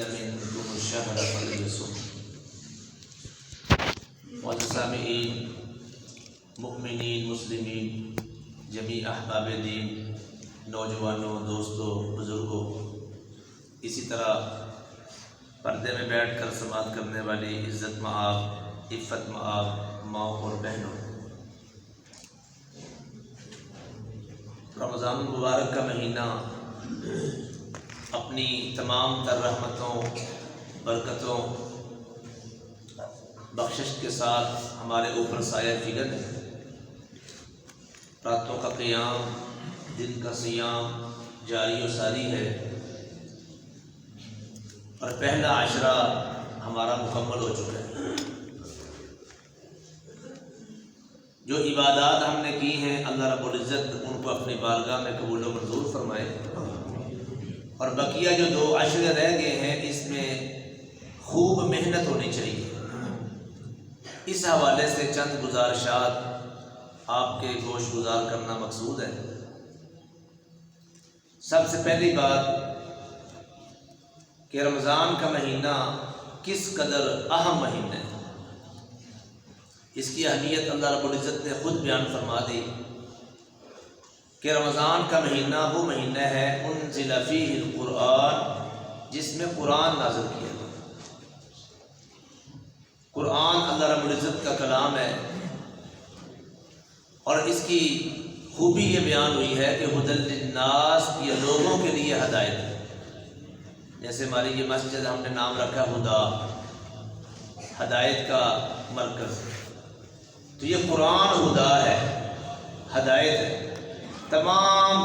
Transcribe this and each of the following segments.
منكم الشهر فليصم. سامعین، مؤمنین، مسلمین، جمیع احباب دین، نوجوانوں، دوستوں، بزرگوں، اسی طرح پردے میں بیٹھ کر سماعت کرنے والی عزت مآب، عفت مآب ماؤں اور بہنوں، رمضان المبارک کا مہینہ اپنی تمام تر رحمتوں، برکتوں، بخشش کے ساتھ ہمارے اوپر سایہ فگن ہے۔ راتوں کا قیام، دن کا صیام جاری و ساری ہے، اور پہلا عشرہ ہمارا مکمل ہو چکا ہے۔ جو عبادات ہم نے کی ہیں، اللہ رب العزت ان کو اپنی بارگاہ میں قبول و منظور فرمائے، اور بقیہ جو 2 عشرے رہ گئے ہیں اس میں خوب محنت ہونی چاہیے۔ اس حوالے سے چند گزارشات آپ کے گوش گزار کرنا مقصود ہے۔ سب سے پہلی بات کہ رمضان کا مہینہ کس قدر اہم مہینہ ہے، اس کی اہمیت اللہ رب العزت نے خود بیان فرما دی کہ رمضان کا مہینہ وہ مہینہ ہے انزل فیہ القرآن، جس میں قرآن نازل کیا گیا۔ قرآن اللہ رب العزت کا کلام ہے، اور اس کی خوبی یہ بیان ہوئی ہے کہ ھدی للناس، یہ لوگوں کے لیے ہدایت ہے۔ جیسے ہماری یہ مسجد ہم نے نام رکھا ہدا، ہدایت کا مرکز، تو یہ قرآن ہدا ہے، ہدایت ہے تمام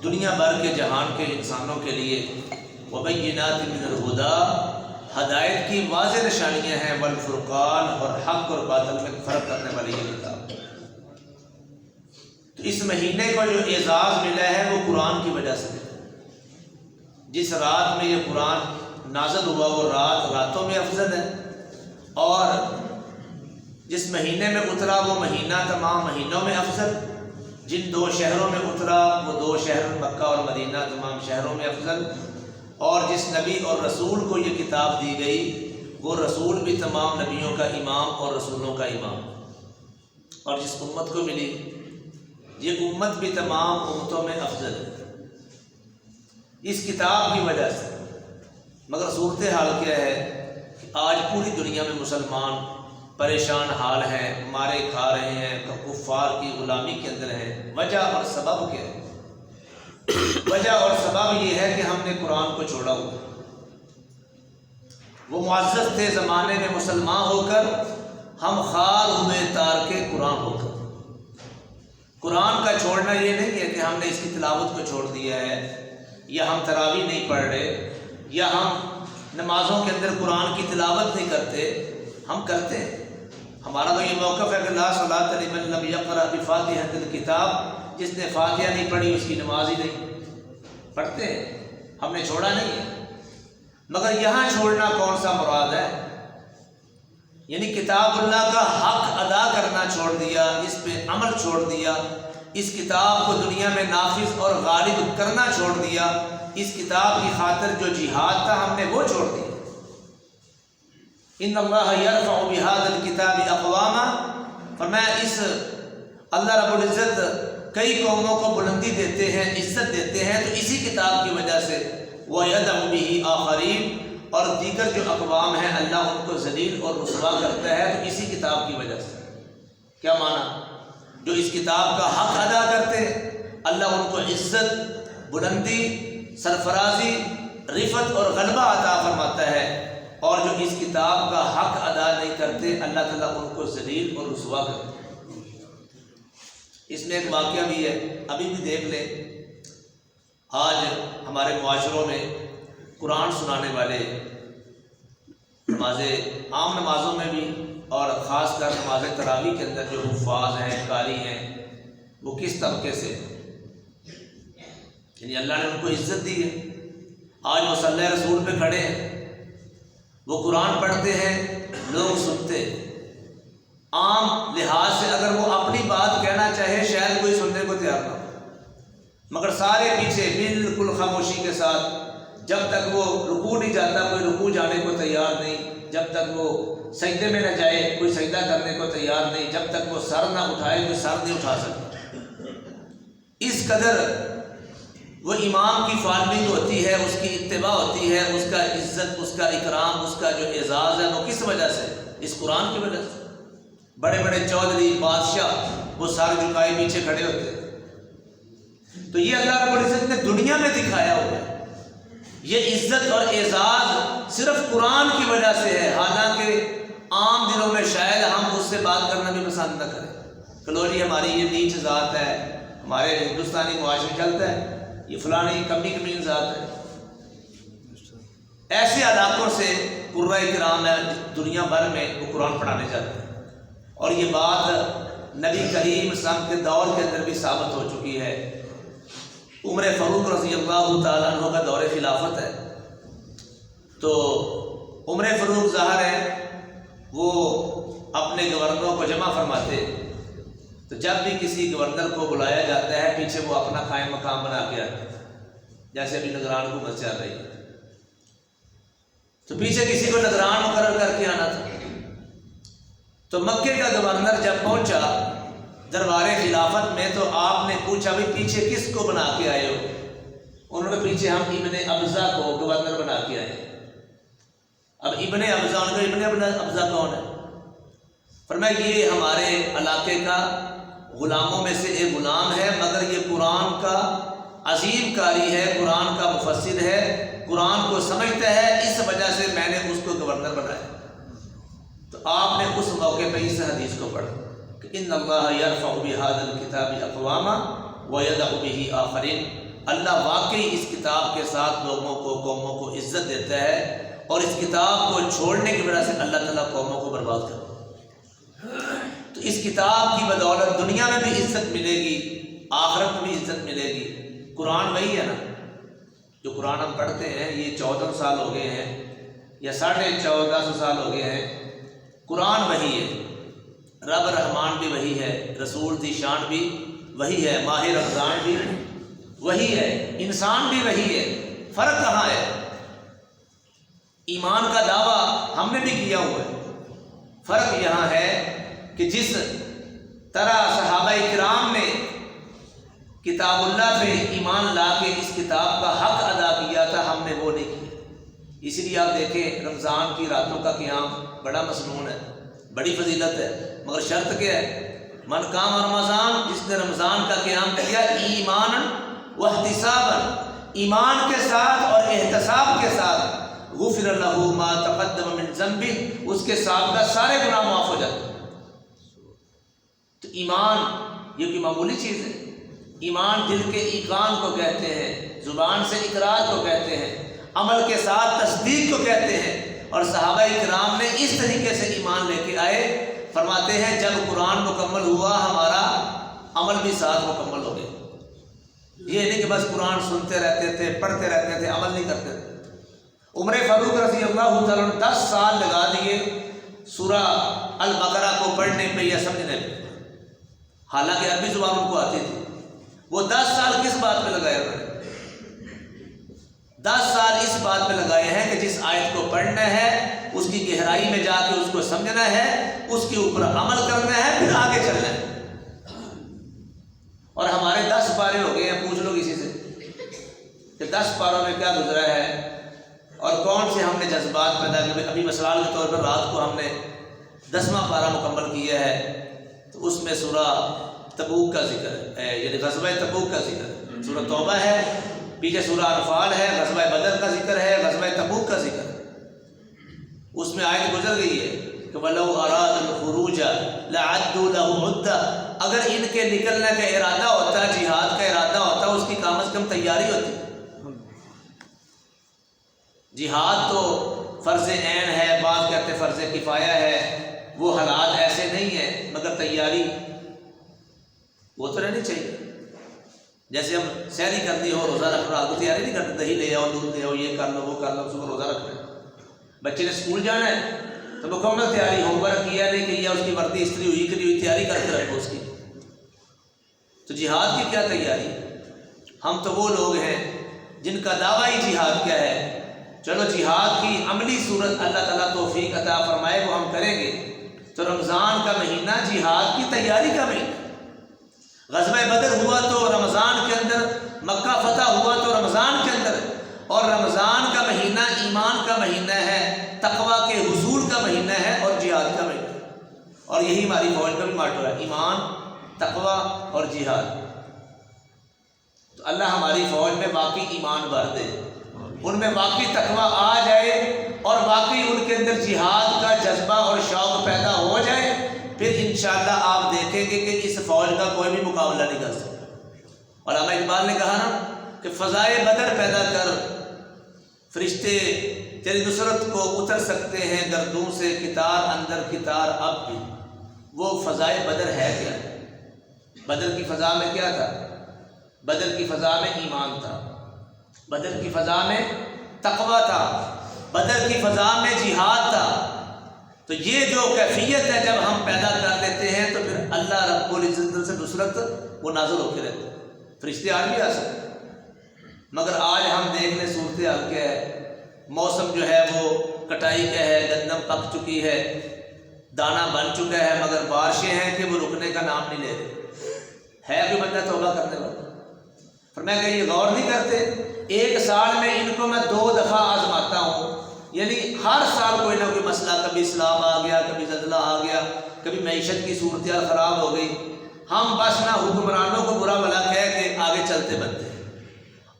دنیا بھر کے جہان کے انسانوں کے لیے۔ وبینات من الہدی، ہدایت کی واضح نشانیاں ہیں، والفرقان، اور حق اور باطل میں فرق کرنے والی یہ کتاب۔ تو اس مہینے کو جو اعزاز ملا ہے وہ قرآن کی وجہ سے۔ جس رات میں یہ قرآن نازل ہوا وہ رات راتوں میں افضل ہے، اور جس مہینے میں اترا وہ مہینہ تمام مہینوں میں افضل۔ جن 2 شہروں میں اترا وہ 2 شہر مکہ اور مدینہ تمام شہروں میں افضل، اور جس نبی اور رسول کو یہ کتاب دی گئی وہ رسول بھی تمام نبیوں کا امام اور رسولوں کا امام، اور جس امت کو ملی یہ امت بھی تمام امتوں میں افضل ہے اس کتاب کی وجہ سے۔ مگر صورتحال کیا ہے کہ آج پوری دنیا میں مسلمان پریشان حال ہیں، مارے کھا رہے ہیں، کفار کی غلامی کے اندر ہیں۔ وجہ اور سبب کیا ہے؟ وجہ اور سبب یہ ہے کہ ہم نے قرآن کو چھوڑا ہوا۔ وہ معزز تھے زمانے میں مسلمان ہو کر، ہم خار ہوئے تارک قرآن ہو کر۔ قرآن کا چھوڑنا یہ نہیں ہے کہ ہم نے اس کی تلاوت کو چھوڑ دیا ہے، یا ہم تراویح نہیں پڑھ رہے، یا ہم نمازوں کے اندر قرآن کی تلاوت نہیں کرتے۔ ہم کرتے ہیں، ہمارا تو یہ موقف ہے کہ لا صلاۃ لمن لم یقرأ بفاتحۃ الکتاب، جس نے فاتحہ نہیں پڑھی اس کی نماز ہی نہیں۔ پڑھتے ہیں، ہم نے چھوڑا نہیں ہے، مگر یہاں چھوڑنا کون سا مراد ہے؟ یعنی کتاب اللہ کا حق ادا کرنا چھوڑ دیا، اس پہ عمل چھوڑ دیا، اس کتاب کو دنیا میں نافذ اور غالب کرنا چھوڑ دیا، اس کتاب کی خاطر جو جہاد تھا ہم نے وہ چھوڑ دیا۔ ان اللہ یرفع بہذا الکتاب اقواما، فرمایا اس اللہ رب العزت کئی قوموں کو بلندی دیتے ہیں، عزت دیتے ہیں، تو اسی کتاب کی وجہ سے وَيَدْعُ بِهِ آخَرِينَ، اور دیگر جو اقوام ہیں اللہ ان کو ذلیل اور رسوا کرتا ہے، تو اسی کتاب کی وجہ سے۔ کیا معنی؟ جو اس کتاب کا حق ادا کرتے اللہ ان کو عزت، بلندی، سرفرازی، رفعت اور غلبہ عطا فرماتا ہے، اور جو اس کتاب کا حق ادا نہیں کرتے اللہ تعالیٰ ان کو ذلیل اور رسوا کرتا ہے۔ اس میں ایک واقعہ بھی ہے، ابھی بھی دیکھ لیں۔ آج ہمارے معاشروں میں قرآن سنانے والے عام نمازوں میں بھی، اور خاص کر نماز تراویح کے اندر جو حفاظ ہیں، قاری ہیں، وہ کس طبقے سے، یعنی اللہ نے ان کو عزت دی ہے۔ آج مصلی رسول پہ کھڑے ہیں، وہ قرآن پڑھتے ہیں، لوگ سنتے ہیں۔ عام لحاظ سے اگر وہ اپنی بات کہنا چاہے شاید کوئی سننے کو تیار نہ ہو، مگر سارے پیچھے بالکل خاموشی کے ساتھ جب تک وہ رکوع نہیں جاتا کوئی رکوع جانے کو تیار نہیں، جب تک وہ سجدے میں نہ جائے کوئی سجدہ کرنے کو تیار نہیں، جب تک وہ سر نہ اٹھائے کوئی سر نہیں اٹھا سکتا۔ اس قدر وہ امام کی فالوئنگ ہوتی ہے، اس کی اتباع ہوتی ہے، اس کا عزت، اس کا اکرام، اس کا جو اعزاز ہے وہ کس وجہ سے؟ اس قرآن کی وجہ سے۔ بڑے بڑے چودھری بادشاہ وہ سر جھکائے پیچھے کھڑے ہوتے ہیں۔ تو یہ اللہ رب العزت نے دنیا میں دکھایا ہوا ہے۔ یہ عزت اور اعزاز صرف قرآن کی وجہ سے ہے، حالانکہ عام دنوں میں شاید ہم اس سے بات کرنا بھی پسند نہ کریں۔ کلوری ہماری یہ نیچ ذات ہے، ہمارے ہندوستانی معاشرے چلتا ہے یہ فلانی کمی کمین ذات ہے۔ ایسے علاقوں سے قرہ کرام ہے دنیا بھر میں وہ قرآن پڑھانے جاتے ہیں، اور یہ بات نبی کریم صلی اللہ علیہ وسلم کے دور کے اندر بھی ثابت ہو چکی ہے۔ عمر فاروق رضی اللہ تعالیٰ عنہ کا دور خلافت ہے، تو عمر فاروق ظاہر ہے وہ اپنے گورنروں کو جمع فرماتے، تو جب بھی کسی گورنر کو بلایا جاتا ہے پیچھے وہ اپنا قائم مقام بنا کے آتے ہیں، جیسے ابھی نگران کو بس چل رہی ہے تو پیچھے کسی کو نگران مقرر کر کے آنا تھا۔ تو مکے کا گورنر جب پہنچا دربار خلافت میں تو آپ نے پوچھا بھی پیچھے کس کو بنا کے آئے ہو؟ انہوں نے پیچھے ہم ابن ابزہ کو گورنر بنا کے آئے۔ اب ابن ابزہ، ان کو ابن ابزہ کون ہے؟ فرمایا یہ ہمارے علاقے کا غلاموں میں سے ایک غلام ہے، مگر یہ قرآن کا عظیم قاری ہے، قرآن کا مفسر ہے، قرآن کو سمجھتا ہے، اس وجہ سے میں نے اس کو گورنر بنایا۔ تو آپ نے اس موقع پہ اس حدیث کو پڑھا کہ ان اللہ یرفع بہذا الکتاب اقواما ویضع بہ آخرین، اللہ واقعی اس کتاب کے ساتھ لوگوں کو، قوموں کو عزت دیتا ہے، اور اس کتاب کو چھوڑنے کی وجہ سے اللہ تعالیٰ قوموں کو برباد کرتا ہے۔ تو اس کتاب کی بدولت دنیا میں بھی عزت ملے گی، آخرت میں بھی عزت ملے گی۔ قرآن وہی ہے نا جو قرآن ہم پڑھتے ہیں، یہ 14 سال ہو گئے ہیں یا 1450 سال ہو گئے ہیں، قرآن وہی ہے، رب رحمان بھی وہی ہے، رسول ذی شان بھی وہی ہے، ماہ رمضان بھی وہی ہے، انسان بھی وہی ہے۔ فرق کہاں ہے؟ ایمان کا دعویٰ ہم نے بھی کیا ہوا ہے، فرق یہاں ہے کہ جس طرح صحابہ کرام نے کتاب اللہ پہ ایمان لا کے اس کتاب کا حق ادا کیا تھا، ہم نے وہ نہیں کیا۔ اس لیے آپ دیکھیں رمضان کی راتوں کا قیام بڑا مسنون ہے، بڑی فضیلت ہے، مگر شرط کیا ہے؟ من قام رمضان، جس نے رمضان کا قیام کیا ایمانا واحتسابا، ایمان کے ساتھ اور احتساب کے ساتھ، غفر لہ ما تقدم من ذنبہ، اس کے سابقہ سارے گناہ معاف ہو جاتے ہیں۔ تو ایمان یہ کوئی معمولی چیز ہے؟ ایمان دل کے ایقان کو کہتے ہیں، زبان سے اقرار کو کہتے ہیں، عمل کے ساتھ تصدیق کو کہتے ہیں، اور صحابہ کرام نے اس طریقے سے ایمان لے کے آئے۔ فرماتے ہیں جب قرآن مکمل ہوا ہمارا عمل بھی ساتھ مکمل ہو گیا۔ یہ نہیں کہ بس قرآن سنتے رہتے تھے، پڑھتے رہتے تھے، عمل نہیں کرتے تھے۔ عمر فاروق رضی اللہ تعالیٰ نے 10 سال لگا دیے سورہ البقرہ کو پڑھنے پہ یا سمجھنے پہ، حالانکہ عربی زبان ان کو آتی تھی۔ وہ 10 سال کس بات پہ لگائے انہوں نے؟ 10 سال اس بات پہ لگائے ہیں کہ جس آیت کو پڑھنا ہے اس کی گہرائی میں جا کے اس کو سمجھنا ہے، اس کے اوپر عمل کرنا ہے، پھر آگے چلنا ہے۔ اور ہمارے 10 پارے ہو گئے ہیں، پوچھ لو کسی سے کہ 10 پاروں میں کیا گزرا ہے اور کون سے ہم نے جذبات پیدا کیے۔ ابھی مثال کے طور پر رات کو ہم نے 10واں پارہ مکمل کیا ہے، تو اس میں سورہ تبوک کا ذکر ہے، یعنی غزوہ تبوک کا ذکر ہے، سورہ توبہ ہے، پیچھے سورہ انفال ہے، غزوہ بدر کا ذکر ہے، غزوہ تبوک کا ذکر ہے۔ اس میں آیت گزر گئی ہے کہ وَلَوْ أَرَادَ الْخُرُوجَ لَعَدُّوا لَهُ عُدَّةً، اگر ان کے نکلنے کا ارادہ ہوتا، جہاد کا ارادہ ہوتا، اس کی کم از کم تیاری ہوتی۔ جہاد تو فرض عین ہے، بعض کہتے فرض کفایہ ہے، وہ حالات ایسے نہیں ہیں، مگر تیاری وہ تو رہنی چاہیے۔ جیسے ہم سحری کرنی ہو، روزہ رکھنا، آپ کو تیاری نہیں کرتے، دہی لے آؤ، دودھ لے آؤ، یہ کر لو وہ کر لو، صبح روزہ رکھنا ہے۔ بچے نے اسکول جانا ہے تو مکمل تیاری، ہوم ورک کیا نہیں کیا، اس کی وردی استری ہوئی کری ہوئی، تیاری کر کے رکھو اس کی۔ تو جہاد کی کیا تیاری؟ ہم تو وہ لوگ ہیں جن کا دعویٰ ہی جہاد کیا ہے، چلو جہاد کی عملی صورت اللہ تعالیٰ توفیق عطا فرمائے وہ ہم کریں گے، تو رمضان کا مہینہ جہاد کی تیاری کا مہینہ، غزوہ بدر ہوا تو رمضان کے اندر، مکہ فتح ہوا تو رمضان کے اندر، اور رمضان کا مہینہ ایمان کا مہینہ ہے، تقویٰ کے حصول کا مہینہ ہے اور جہاد کا مہینہ ہے، اور یہی ہماری فوج کا بھی ماٹو ہے، ایمان، تقویٰ اور جہاد۔ تو اللہ ہماری فوج میں واقعی ایمان بھر دے، ان میں واقعی تقویٰ آ جائے اور واقعی ان کے اندر جہاد کا جذبہ اور شوق پیدا ہو جائے، پھر انشاءاللہ آپ دیکھیں گے کہ اس فوج کا کوئی بھی مقابلہ نہیں کر سکتا۔ علامہ اقبال نے کہا نا کہ فضائے بدر پیدا کر، فرشتے تیری نصرت کو اتر سکتے ہیں گردوں سے، کتار اندر کتار اب بھی۔ وہ فضائے بدر ہے کیا؟ بدر کی فضا میں کیا تھا؟ بدر کی فضا میں ایمان تھا، بدر کی فضا میں تقویٰ تھا، بدر کی فضا میں جہاد تھا۔ تو یہ جو کیفیت ہے جب ہم پیدا کر لیتے ہیں تو پھر اللہ رب العزت سے نصرت وہ نازل ہوتے رہتے ہیں، فرشتے آج بھی آ سکتے ہیں، مگر آج ہم دیکھ لیں صورتحال کیا ہے، موسم جو ہے وہ کٹائی کا ہے، گندم پک چکی ہے، دانہ بن چکا ہے، مگر بارشیں ہیں کہ وہ رکنے کا نام نہیں لے رہے۔ ہے کوئی بندہ توبہ کرنے والا؟ فرمایا کہ یہ غور نہیں کرتے، ایک سال میں ان کو میں 2 دفعہ آزماتا ہوں، یعنی ہر سال کوئی نہ کوئی مسئلہ، کبھی اسلام آ گیا، کبھی زلزلہ آ گیا، کبھی معیشت کی صورتحال خراب ہو گئی، ہم بس نہ حکمرانوں کو برا بھلا کہہ کے آگے چلتے بنتے ہیں،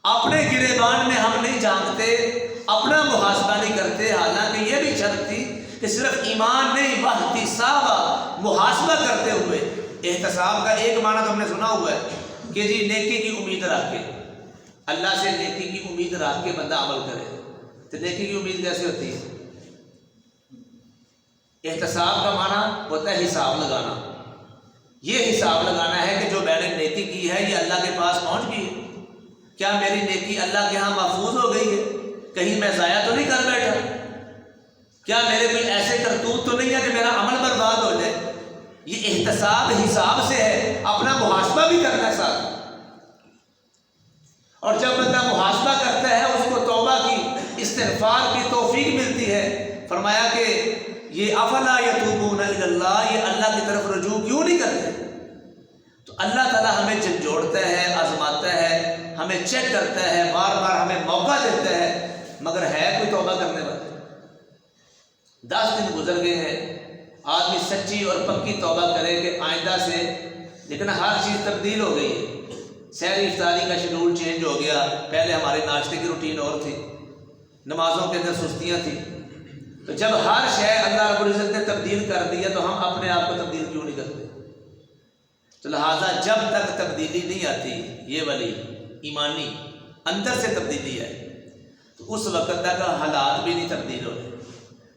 اپنے گریبان میں ہم نہیں جھانکتے، اپنا محاسبہ نہیں کرتے۔ حالانکہ یہ بھی شرط تھی کہ صرف ایمان نہیں، واحتساب، محاسبہ کرتے ہوئے۔ احتساب کا ایک معنی تو ہم نے سنا ہوا ہے کہ جی نیکی کی امید رکھ کے، اللہ سے نیکی کی امید رکھ کے بندہ عمل کرے، تو نیکی کی امید کیسے ہوتی ہے؟ احتساب کا معنی ہوتا ہے حساب لگانا، یہ حساب لگانا ہے کہ جو میں نے نیکی کی ہے یہ اللہ کے پاس پہنچ گئی ہے، کیا میری نیکی اللہ کے ہاں محفوظ ہو گئی ہے، کہیں میں ضائع تو نہیں کر بیٹھا، کیا میرے کوئی ایسے کرتوت تو نہیں ہے کہ میرا عمل برباد ہو جائے۔ یہ احتساب حساب سے ہے، اپنا محاسبہ بھی کرنا ہے ساتھ، اور جب بندہ محاسبہ کرتا ہے اس کو توبہ کی، استغفار کی توفیق ملتی ہے۔ فرمایا کہ یہ افلا یتوبون الی اللہ، یہ اللہ کی طرف رجوع کیوں نہیں کرتے؟ تو اللہ تعالیٰ ہمیں جھنجھوڑتا ہے، آزماتا ہے، ہمیں چیک کرتا ہے، بار بار ہمیں موقع دیتا ہے، مگر ہے کوئی توبہ کرنے والا؟ 10 دن گزر گئے ہیں، آدمی سچی اور پکی توبہ کرے کہ آئندہ سے، لیکن ہر چیز تبدیل ہو گئی ہے، سحری افطاری کا شیڈول چینج ہو گیا، پہلے ہمارے ناشتے کی روٹین اور تھی، نمازوں کے اندر سستیاں تھیں، تو جب ہر شے اللہ رب العزت نے تبدیل کر دیا تو ہم اپنے آپ کو تبدیل کیوں نہیں کرتے؟ تو لہٰذا جب تک تبدیلی نہیں آتی، یہ والی ایمانی اندر سے تبدیلی ہے، تو اس وقت تک حالات بھی نہیں تبدیل ہو رہے۔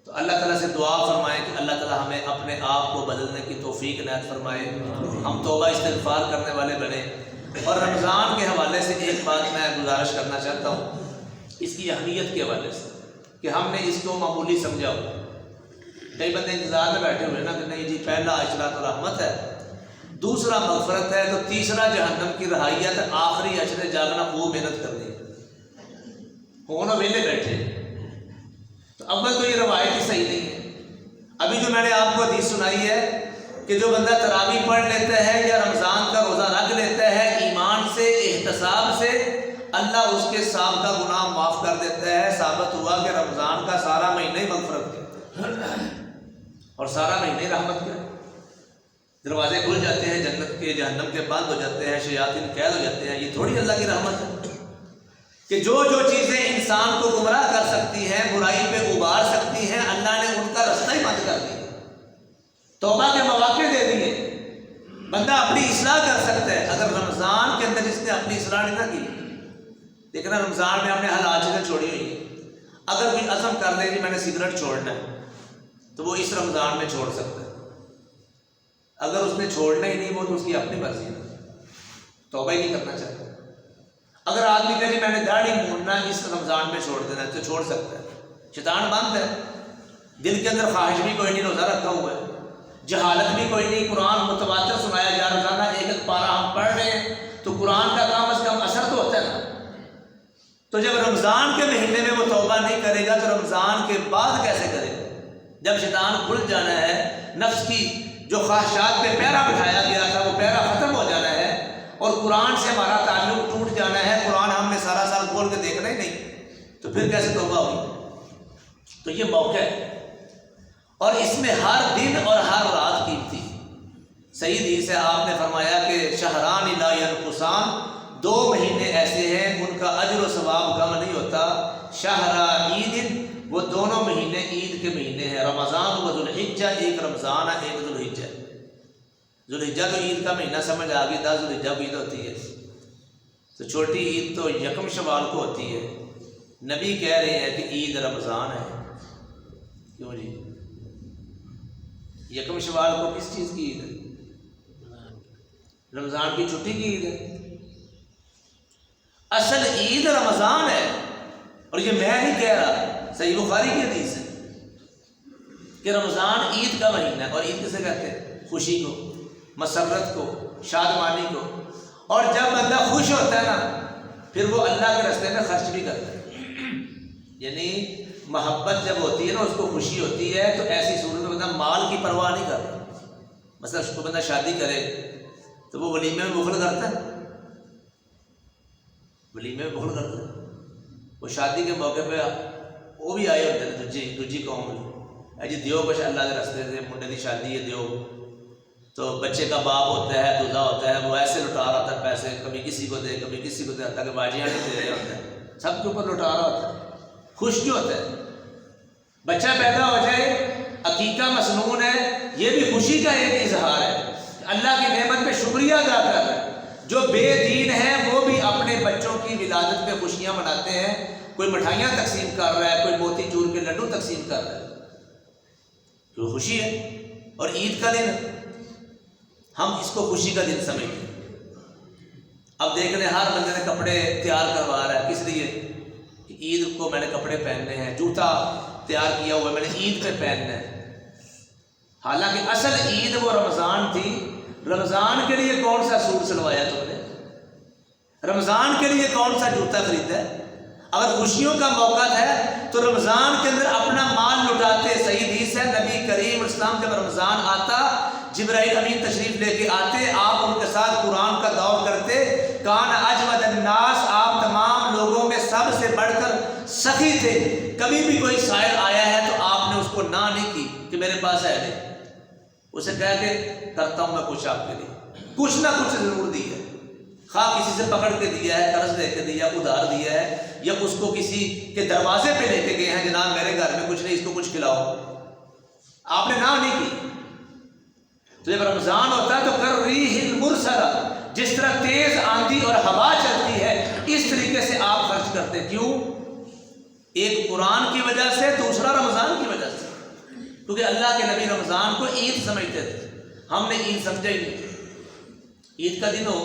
تو اللہ تعالیٰ سے دعا فرمائیں کہ اللہ تعالیٰ ہمیں اپنے آپ کو بدلنے کی توفیق عنایت فرمائے، ہم توبہ استغفار کرنے والے بنیں۔ اور رمضان کے حوالے سے ایک بات میں گزارش کرنا چاہتا ہوں، اس کی اہمیت کے حوالے سے، کہ ہم نے اس کو معمولی سمجھا ہو۔ کئی بندے انتظار میں بیٹھے ہوئے نا کہ نہیں جی پہلا عشرہ تو رحمت ہے، دوسرا مغفرت ہے، تو تیسرا جہنم کی رہائی ہے، تو آخری عشرے جاگنا خوب محنت کرنی ہے، ہونا ویلے بیٹھے۔ تو اول تو یہ روایت ہی صحیح نہیں ہے۔ ابھی جو میں نے آپ کو حدیث سنائی ہے کہ جو بندہ تراویح پڑھ لیتا ہے یا رمضان کا روزہ رکھ لیتا ہے ایمان سے، احتساب سے، اللہ اس کے سابقہ گناہ معاف کر دیتا ہے۔ ثابت ہوا کہ رمضان کا سارا مہینہ ہی مغفرت کا اور سارا مہینہ ہی رحمت کا، دروازے کھل جاتے ہیں جنت کے، جہنم کے بند ہو جاتے ہیں، شیاطین قید ہو جاتے ہیں۔ یہ تھوڑی اللہ کی رحمت ہے کہ جو چیزیں انسان کو گمراہ کر سکتی ہیں، برائی پہ ابھار سکتی ہیں، اللہ نے ان کا رستہ ہی بند کر دیا، توبہ کے مواقع دے دیے، بندہ اپنی اصلاح کر سکتا ہے۔ اگر رمضان کے اندر جس نے اپنی اصلاح نہیں نہ کی، دیکھنا رمضان میں ہم نے حلال چیزیں چھوڑی ہوئی ہیں، اگر کوئی عزم کر لے کہ میں نے سگریٹ چھوڑنا ہے تو وہ اس رمضان میں چھوڑ سکتا ہے، اگر اس نے چھوڑنا ہی نہیں وہ تو اس کی اپنی مرضی ہے، توبہ ہی نہیں کرنا چاہتا۔ اگر آدمی کہے میں نے داڑھی موننا اس رمضان میں چھوڑ دینا تو چھوڑ سکتا ہے، شیطان بند ہے، دل کے اندر خواہش بھی کوئی نہیں، روزہ رکھا ہوا ہے، جہالت بھی کوئی نہیں، قرآن متواتر سنایا جا رہا، روزانہ ایک پارہ ہم پڑھ رہے ہیں تو قرآن کا کم از کم اثر تو ہوتا ہے نا۔ تو جب رمضان کے مہینے میں وہ توبہ نہیں کرے گا تو رمضان کے بعد کیسے کرے گا؟ جب شیطان کھل جانا ہے، نفس کی جو خواہشات پہ پیرا بٹھایا گیا تھا وہ پیرا ختم ہو جانا ہے، اور قرآن سے ہمارا تعلق ٹوٹ جانا ہے، قرآن ہم نے سارا سال کھول کے دیکھنا ہی نہیں، تو پھر کیسے توبہ ہوگی؟ تو یہ موقع ہے، اور اس میں ہر دن اور ہر رات قیمتی۔ صحیح حدیث ہے، آپ نے فرمایا کہ شہران لا ینقصان، 2 مہینے ایسے ہیں ان کا اجر و ثواب کم نہیں ہوتا۔ شہر عید، وہ دونوں مہینے عید کے مہینے ہیں، رمضان و ذوالحجہ، ایک رمضان ہے ایک ذوالحجہ۔ ذوالحجہ تو عید کا مہینہ سمجھ آ گئی، 10 ذوالحجہ کو عید ہوتی ہے، تو چھوٹی عید تو یکم شوال کو ہوتی ہے۔ نبی کہہ رہے ہیں کہ عید رمضان ہے، کیوں جی؟ یکم شوال کو کس چیز کی عید ہے؟ رمضان کی چھٹی کی عید ہے۔ اصل عید رمضان ہے، اور یہ میں نہیں کہہ رہا، صحیح بخاری کی حدیث ہے کہ رمضان عید کا مہینہ ہے، اور عید کسے کہتے ہیں؟ خوشی کو، مسرت کو، شادمانی کو۔ اور جب بندہ خوش ہوتا ہے نا، پھر وہ اللہ کے راستے میں خرچ بھی کرتا ہے، یعنی محبت جب ہوتی ہے نا، اس کو خوشی ہوتی ہے، تو ایسی صورت میں بندہ مال کی پرواہ نہیں کرتا۔ مثلا اس کو بندہ شادی کرے تو وہ ولیمے میں بخل کرتا ہے، ولیمے میں بخل کرتا ہے۔ وہ شادی کے موقع پہ وہ بھی آئے ہوتے ہیں دوجی قوم میں، جی دیو کچھ اللہ کے راستے سے، منڈے کی شادی ہے دیو، تو بچے کا باپ ہوتا ہے، دولہا ہوتا ہے، وہ ایسے لٹا رہا ہوتا ہے پیسے، کبھی کسی کو دے کبھی کسی کو دے، حتیٰ کہ باجیاں نہیں دے رہے ہوتے ہیں، سب کے اوپر لٹا رہا ہوتا ہے، خوش جو ہوتا ہے۔ بچہ پیدا ہو جائے، عقیقہ مسنون ہے، یہ بھی خوشی کا ایک اظہار ہے، اللہ کی نعمت پہ شکریہ ادا کر رہا ہے۔ جو بے دین ہیں وہ بھی اپنے بچوں کی ولادت پہ خوشیاں مناتے ہیں، کوئی مٹھائیاں تقسیم کر رہا ہے، کوئی موتی چور کے لڈو تقسیم کر رہا ہے، تو خوشی ہے۔ اور عید کا دن ہم اس کو خوشی کا دن سمجھتے ہیں۔ اب دیکھ لیں ہر بندے نے کپڑے تیار کروا رہا ہے، کس لیے؟ کہ عید کو میں نے کپڑے پہننے ہیں، جوتا تیار کیا ہوا ہے میں نے عید پہ پہننا ہے، حالانکہ اصل عید وہ رمضان تھی۔ رمضان کے لیے کون سا سوٹ سلوایا تم نے؟ رمضان کے لیے کون سا جوتا خریدا ہے؟ اگر خوشیوں کا موقع ہے تو رمضان کے اندر اپنا مال لٹاتے۔ صحیح حدیث ہے، نبی کریم اسلام جب رمضان آتا، جبرائیل امین تشریف لے کے آتے، آپ ان کے ساتھ قرآن کا دور کرتے، کان اجود الناس، آپ تمام لوگوں میں سب سے بڑھ کر سخی تھے، کبھی بھی کوئی سائل آیا ہے تو آپ نے اس کو نہ نہیں کی کہ میرے پاس ہے نہیں، اسے کہہ کے کرتا ہوں میں کچھ آپ کے لیے، کچھ نہ کچھ ضرور دی ہے، خواہ کسی سے پکڑ کے دیا ہے، قرض دے کے دیا، ادھار دیا ہے، یا اس کو کسی کے دروازے پہ لے کے گئے ہیں، جناب میرے گھر میں کچھ نہیں، اس کو کچھ کھلاؤ، آپ نے نہ نہیں کی۔ تو جب رمضان ہوتا ہے تو کر ریح المرسلہ، جس طرح تیز آندھی اور ہوا چلتی ہے اس طریقے سے آپ خرچ کرتے۔ کیوں؟ ایک قرآن کی وجہ سے، دوسرا رمضان کی وجہ سے، کیونکہ اللہ کے نبی رمضان کو عید سمجھتے تھے، ہم نے عید سمجھا ہی نہیں۔ عید کا دن ہو،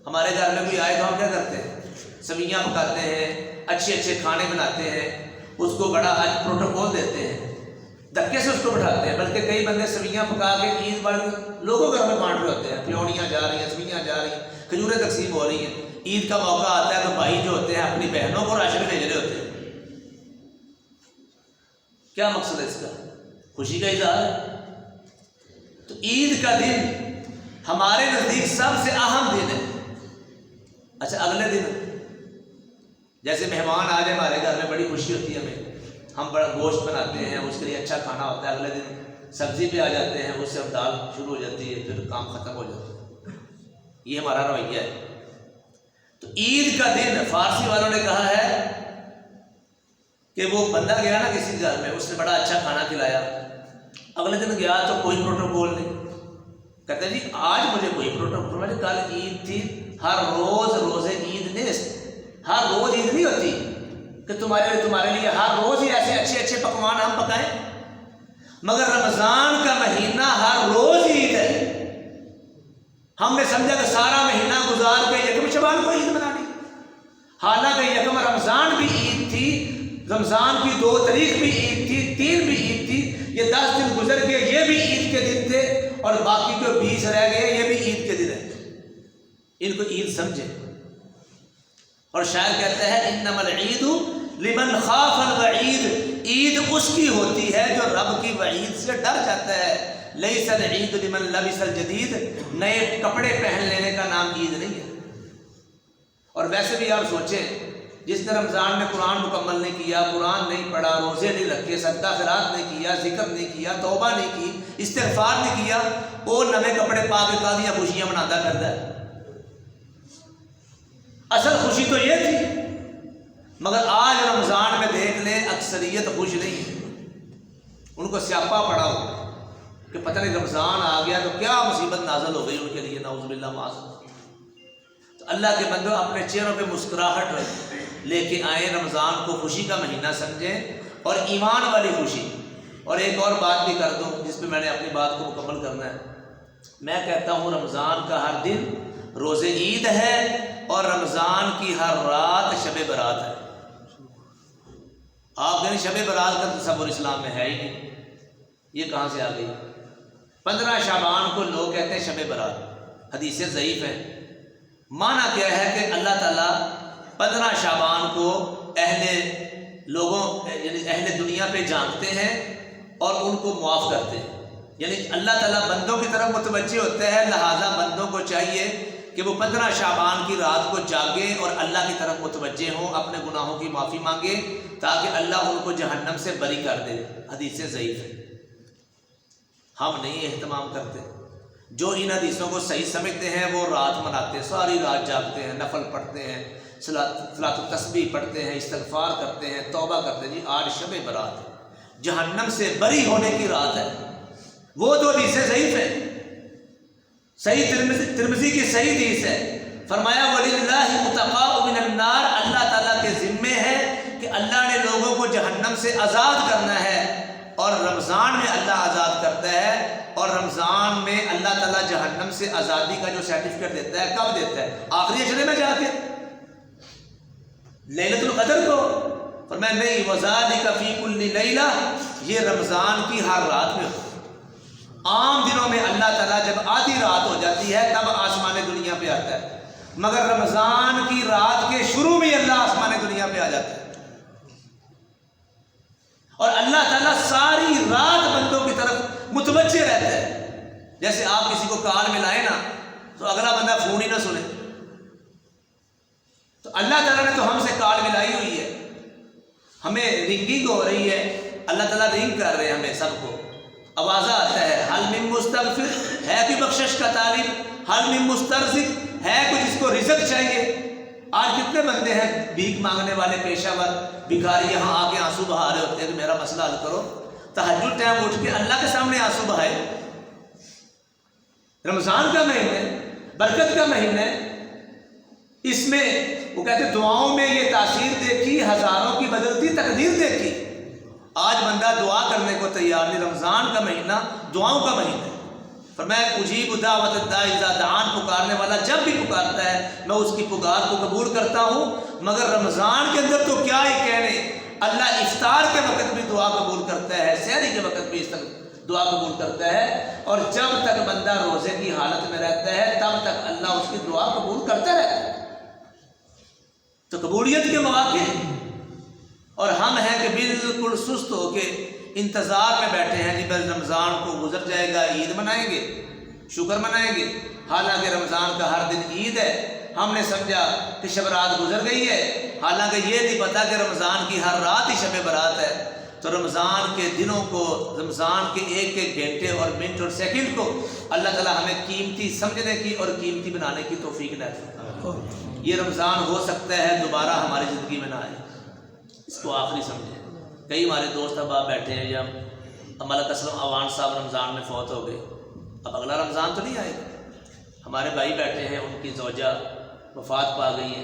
ہمارے گھر میں کوئی آئے تو ہم کیا کرتے ہیں؟ سویاں پکاتے ہیں، اچھے اچھے کھانے بناتے ہیں، اس کو بڑا پروٹوکول دیتے ہیں، دھکے سے اس کو بٹھاتے ہیں، بلکہ کئی بندے سویاں پکا کے عید بڑھ لوگوں گھر میں بانٹ رہے ہوتے ہیں، پیونیاں جا رہی ہیں، سویاں جا رہی ہیں، کھجوریں تقسیم ہو رہی ہیں۔ عید کا موقع آتا ہے تو بھائی جو ہوتے ہیں اپنی بہنوں کو راشن بھیج رہے ہوتے ہیں۔ کیا مقصد ہے اس کا؟ خوشی کا اظہار ہے۔ تو عید کا دن ہمارے نزدیک سب سے اہم دن ہے۔ اچھا، اگلے دن جیسے مہمان آ جائے ہمارے گھر میں، بڑی خوشی ہوتی ہے ہمیں، ہم بڑا گوشت بناتے ہیں، اس کے لیے اچھا کھانا ہوتا ہے، اگلے دن سبزی پہ آ جاتے ہیں، اس سے اب دال شروع ہو جاتی ہے، پھر کام ختم ہو جاتا ہے۔ یہ ہمارا رویہ ہے۔ تو عید کا دن فارسی والوں نے کہا ہے کہ وہ بندہ گیا نا کسی گھر میں، اس نے بڑا اچھا کھانا کھلایا، اگلے دن گیا تو کوئی پروٹوکول نہیں، کہتے ہیں جی آج مجھے کوئی پروٹوکول، کل عید تھی، ہر روز روزے عید نیست، ہر روز عید نہیں ہوتی کہ تمہارے لیے ہر روز ہی ایسے اچھے اچھے پکوان ہم پکائیں، مگر رمضان کا مہینہ ہر روز عید ہے۔ ہم نے سمجھا کہ سارا مہینہ گزار کے یکم شعبان کو عید منانی، حالانکہ یکم رمضان بھی عید تھی، رمضان کی 2 تاریخ بھی عید تھی، 3 بھی عید تھی، یہ 10 دن گزر گئے، یہ بھی عید کے دن تھے، اور باقی جو 20 رہ گئے یہ بھی عید کے دن ہیں، ان کو عید سمجھے۔ اور شاعر کہتا ہے انما العید لمن خاف الوعید، عید اس کی ہوتی ہے جو رب کی وعید سے ڈر جاتا ہے. لیس العید لمن لبس الجدید، نئے کپڑے پہن لینے کا نام عید نہیں ہے. اور ویسے بھی آپ سوچیں، جس نے رمضان میں قرآن مکمل نہیں کیا، قرآن نہیں پڑھا، روزے نہیں رکھے، صدقہ خیرات نہیں کیا، ذکر نہیں کیا، توبہ نہیں کی، استغفار نہیں کیا، وہ نئے کپڑے پا کے قاضیاں خوشیاں مناتا کرتا ہے. اصل خوشی تو یہ تھی. مگر آج رمضان میں دیکھ لیں اکثریت خوش نہیں ہے. ان کو سیاپا پڑا ہو کہ پتہ نہیں رمضان آ گیا تو کیا مصیبت نازل ہو گئی ان کے لیے، نعوذ باللہ معاذ. تو اللہ کے بندوں اپنے چہروں پہ مسکراہٹ لے کے آئیں، رمضان کو خوشی کا مہینہ سمجھیں اور ایمان والی خوشی. اور ایک اور بات بھی کر دوں جس پہ میں نے اپنی بات کو مکمل کرنا ہے. میں کہتا ہوں رمضان کا ہر دن روز عید ہے اور رمضان کی ہر رات شب برات ہے. آپ کہیں شب برات کا تصور اسلام میں ہے ہی نہیں، یہ کہاں سے آ گئی؟ 15 شعبان کو لوگ کہتے ہیں شب برات، حدیثیں ضعیف ہیں. معنی کیا ہے کہ اللہ تعالیٰ 15 شعبان کو یعنی اہل دنیا پہ جانتے ہیں اور ان کو معاف کرتے ہیں. یعنی اللہ تعالیٰ بندوں کی طرف متوجہ ہوتے ہیں، لہذا بندوں کو چاہیے کہ وہ 15 شعبان کی رات کو جاگیں اور اللہ کی طرف متوجہ ہوں، اپنے گناہوں کی معافی مانگے تاکہ اللہ ان کو جہنم سے بری کر دے. حدیثیں ضعیف ہیں، ہم نہیں اہتمام کرتے. جو ان حدیثوں کو صحیح سمجھتے ہیں وہ رات مناتے ہیں، ساری رات جاگتے ہیں، نفل پڑھتے ہیں، صلاۃ التسبیح پڑھتے ہیں، استغفار کرتے ہیں، توبہ کرتے ہیں. جی آج شب برات ہے، جہنم سے بری ہونے کی رات ہے. وہ تو حدیثیں ضعیف ہیں. صحیح ترمذی کی صحیح حدیث ہے، فرمایا وَلِلَّهِ مُتَقَاءُ مِنَ النَّارِ، اللہ تعالیٰ کے ذمے ہے کہ اللہ نے لوگوں کو جہنم سے آزاد کرنا ہے. اور رمضان میں اللہ آزاد کرتا ہے، اور رمضان میں اللہ تعالیٰ جہنم سے آزادی کا جو سرٹیفکیٹ دیتا ہے کب دیتا ہے؟ آخری عشرے میں جا کے، لیلۃ القدر کو. فرمایا نہیں، وَذَلِكَ فِي كُلِّ لَيْلَةٍ، یہ رمضان کی ہر رات میں ہو. عام دنوں میں اللہ تعالیٰ جب آدھی رات ہو جاتی ہے تب آسمان دنیا پہ آتا ہے، مگر رمضان کی رات کے شروع میں اللہ آسمان دنیا پہ آ جاتا ہے. اور اللہ تعالیٰ ساری رات بندوں کی طرف متوجہ رہتا ہے. جیسے آپ کسی کو کال ملائیں نا تو اگلا بندہ فون ہی نہ سنے. تو اللہ تعالیٰ نے تو ہم سے کال ملائی ہوئی ہے، ہمیں رنگنگ ہو رہی ہے، اللہ تعالیٰ رنگ کر رہے ہیں ہمیں سب کو. آواز آتا ہے حل من مستغفر، ہے کوئی بخشش کا طالب؟ حل من مسترزق، ہے کوئی جس کو رزق چاہیے؟ آج کتنے بندے ہیں بھیک مانگنے والے پیشہ ور بھکاری، یہاں آ کے آنسو بہا رہے ہوتے ہیں کہ میرا مسئلہ حل کرو. تہجد ٹائم اٹھ کے اللہ کے سامنے آنسو بہائے. رمضان کا مہینہ، برکت کا مہینہ، اس میں وہ کہتے ہیں دعاؤں میں یہ تاثیر دیکھی، ہزاروں کی بدلتی تقدیر دیکھی. آج بندہ دعا کرنے کو تیار نہیں. رمضان کا مہینہ دعاؤں کا مہینہ ہے. فرمایا اجیب دعوت الداعی اذا دعان، پکارنے والا جب بھی پکارتا ہے میں اس کی پکار کو قبول کرتا ہوں. مگر رمضان کے اندر تو کیا ہی کہنے، اللہ افطار کے وقت بھی دعا قبول کرتا ہے، سحری کے وقت بھی دعا قبول کرتا ہے. اور جب تک بندہ روزے کی حالت میں رہتا ہے تب تک اللہ اس کی دعا قبول کرتا رہتا ہے. تو قبولیت کے مواقع، اور ہم ہیں کہ بالکل سست ہو کے انتظار میں بیٹھے ہیں. جی بس رمضان کو گزر جائے گا، عید منائیں گے، شکر منائیں گے. حالانکہ رمضان کا ہر دن عید ہے. ہم نے سمجھا کہ شب رات گزر گئی ہے، حالانکہ یہ نہیں پتا کہ رمضان کی ہر رات ہی شب برات ہے. تو رمضان کے دنوں کو، رمضان کے ایک ایک گھنٹے اور منٹ اور سیکنڈ کو اللہ تعالیٰ ہمیں قیمتی سمجھنے کی اور قیمتی بنانے کی توفیق دے. یہ رمضان ہو سکتا ہے دوبارہ ہماری زندگی میں نہ آئے، اس کو آخری سمجھیں. کئی ہمارے دوست احباب بیٹھے ہیں، یا ملک اسلم اوان صاحب رمضان میں فوت ہو گئے، اب اگلا رمضان تو نہیں آئے گا. ہمارے بھائی بیٹھے ہیں، ان کی زوجہ وفات پا گئی ہے،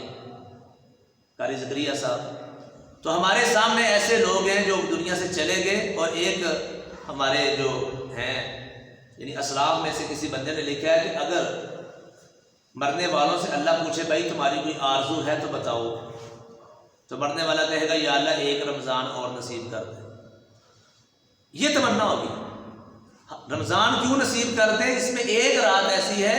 قاری زکریا صاحب. تو ہمارے سامنے ایسے لوگ ہیں جو دنیا سے چلے گئے، اور ایک ہمارے جو ہیں یعنی اسلاف میں سے کسی بندے نے لکھا ہے کہ اگر مرنے والوں سے اللہ پوچھے بھائی تمہاری کوئی آرزو ہے تو بتاؤ، تو مرنے والا کہے گا یا اللہ ایک رمضان اور نصیب کر دے. یہ تمنا ہوگی. رمضان کیوں نصیب کر دے؟ اس میں ایک رات ایسی ہے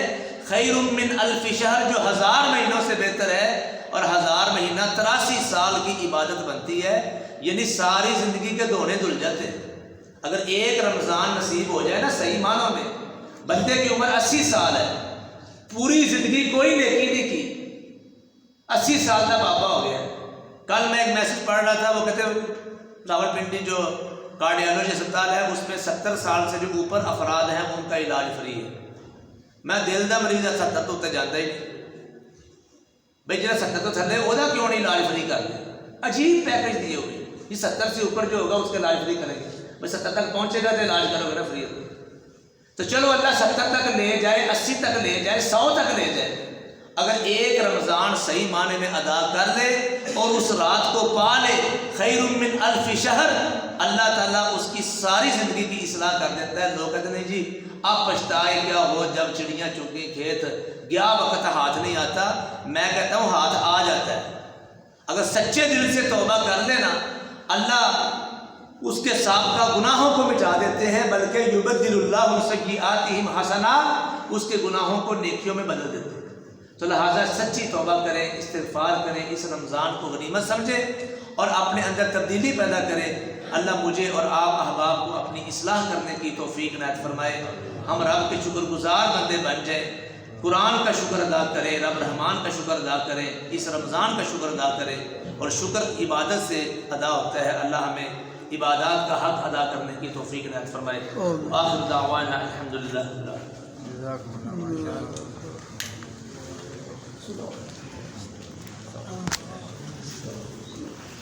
خیر من الف شہر، جو 1000 مہینوں سے بہتر ہے. اور 1000 مہینہ 83 سال کی عبادت بنتی ہے، یعنی ساری زندگی کے دھونے دھل جاتے ہیں۔ اگر ایک رمضان نصیب ہو جائے نا صحیح معنوں میں، بندے کی عمر 80 سال ہے، پوری زندگی کوئی نیکی نہیں کی، 80 سال کا بابا ہو گیا۔ کل میں ایک میسج پڑھ رہا تھا، وہ کہتے راولپنڈی جو کارڈیالوجی اسپتال ہے اس میں 70 سال سے جو اوپر افراد ہیں ان کا علاج فری ہے۔ میں دل دا مریض 70 تو اتنے جاتا ہی نہیں بھائی، جہاں 70 تو تھلے وہ کیوں نہیں علاج فری کر دیں؟ عجیب پیکج دیے ہوئے، یہ 70 سے اوپر جو ہوگا اس کا علاج فری کریں گے، بھائی 70 تک پہنچے گا تو علاج کرو گے نا فری ہوگا۔ تو چلو اللہ 70 تک لے جائے، 80 تک لے جائے، 100 تک لے جائے، اگر ایک رمضان صحیح معنی میں ادا کر لے اور اس رات کو پا لے، خیر من الف شہر، اللہ تعالیٰ اس کی ساری زندگی کی اصلاح کر دیتا ہے۔ لوگ کہتے نہیں جی اب پچھتائے کیا ہو، جب چڑیاں چگیں کھیت گیا وقت ہاتھ نہیں آتا۔ میں کہتا ہوں ہاتھ آ جاتا ہے، اگر سچے دل سے توبہ کر لینا اللہ اس کے سابقہ گناہوں کو مٹا دیتے ہیں، بلکہ یبدل اللہ سیئاتہم حسنات، اس کے گناہوں کو نیکیوں میں بدل دیتے ہیں۔ تو لہٰذا سچی توبہ کریں، استغفار کریں، اس رمضان کو غنیمت سمجھیں اور اپنے اندر تبدیلی پیدا کریں۔ اللہ مجھے اور آپ احباب کو اپنی اصلاح کرنے کی توفیق عنایت فرمائے، ہم رب کے شکر گزار بندے بن جائیں، قرآن کا شکر ادا کریں، رب رحمان کا شکر ادا کریں، اس رمضان کا شکر ادا کریں، اور شکر عبادت سے ادا ہوتا ہے۔ اللہ ہمیں عبادات کا حق ادا کرنے کی توفیق عنایت فرمائے۔ آخر دعوانا الحمدللہ۔